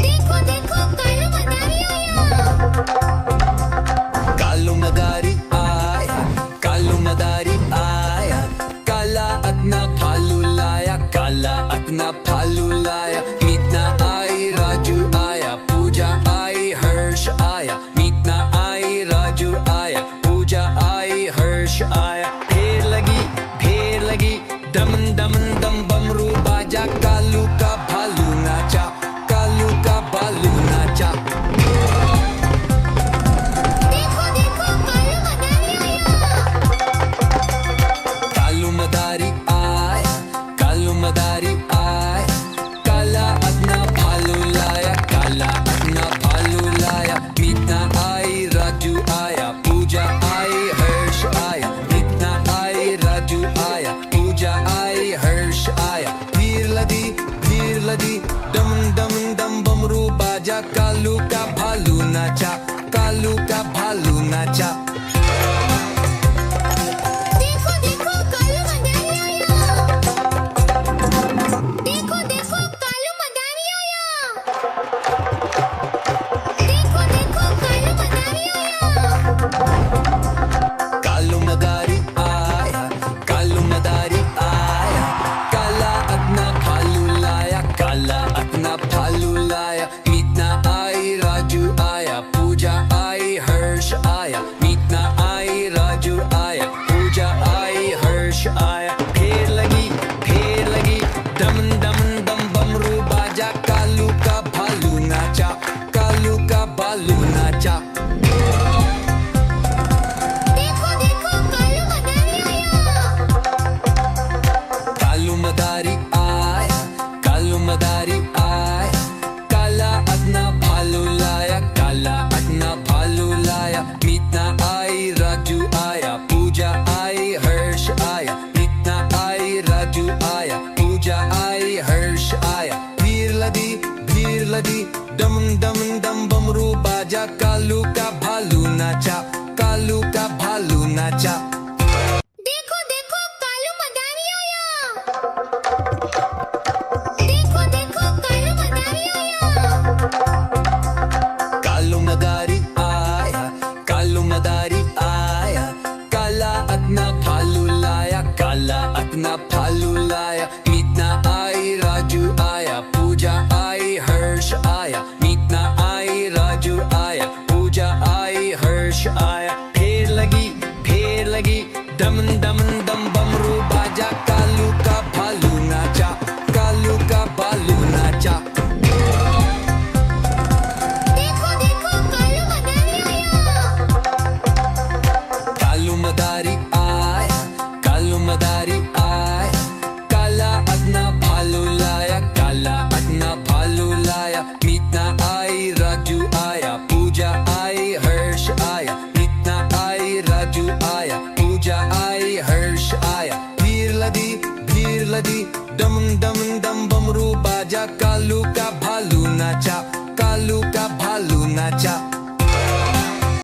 देखो देखो कालू मदारी आया। कालू मदारी आया, कालू मदारी आया, काला अपना भालू लाया, काला अपना भालू लाया। मीतना आई, राजू आया, पूजा आई, हर्ष आया। मीतना आई, राजू आया, पूजा आई, हर्ष आया। ढेर लगी, दम दम दम बमरू बाजा, कालू का भालू नाचा, कालू का भालू नाचा। देखो देखो कालू मदारी आया। कालू मदारी आया, कालू मदारी आया, काला अपना भालू लाया, काला अपना भालू लाया। मीतना आई, राजू आया, पूजा आई, हर्ष आया। मीतना आई, राजू आया, पूजा आई, हर्ष आया। भीड़ लदी, दम दम दम बमरू बाजा, कालू का भालू नाचा, कालू का भालू नाचा। देखो देखो कालू मदारी आया। देखो देखो कालू मदारी आया। देखो देखो कालू मदारी आया। कालू मदारी आया, कालू मदारी आया, काला अपना भालू लाया, काला अपना भालू लाया। मीतना आई, राजू आया, पूजा आई, हर्ष आया। मीतना आई, राजू आया, पूजा आई, हर्ष आया। ढेर लगी, दम दम दम बमरू बाजा, कालू का भालू नाचा, कालू का भालू नाचा। देखो देखो कालू मदारी आया। कालू मदारी आया, कालू मदारी आया, काला अपना भालू लाया, काला अपना भालू लाया। मीतना आई, राजू आया, पूजा आई, हर्ष आया। मीतना आई, राजू आया, पूजा आई, हर्ष आया। भीड़ लदी, दम दम दम बमरू बाजा, कालू का भालू नाचा, कालू का भालू नाचा। देखो देखो कालू मदारी आया। देखो देखो कालू मदारी आया। कालू मदारी आया, कालू मदारी आया, काला अपना भालू लाया, काला अपना भालू लाया। मीतना आई, राजू आया, पूजा आई, हर्ष आया। मीतना आई, राजू आया, पूजा आई, हर्ष आया। ढेर लगी, दम दम दम बमरू बाजा, कालू का भालू नाचा, कालू का भालू नाचा। देखो देखो कालू मदारी आया। कालू मदारी आया, कालू मदारी आया, काला अपना भालू लाया, काला अपना भालू लाया। मीतना आई, राजू आया, पूजा आई, हर्ष आया। मीतना आई, राजू आया, पूजा आई, हर्ष आया। भीड़ लदी, दम दम दम बमरू बाजा, कालू का भालू नाचा, कालू का भालू नाचा।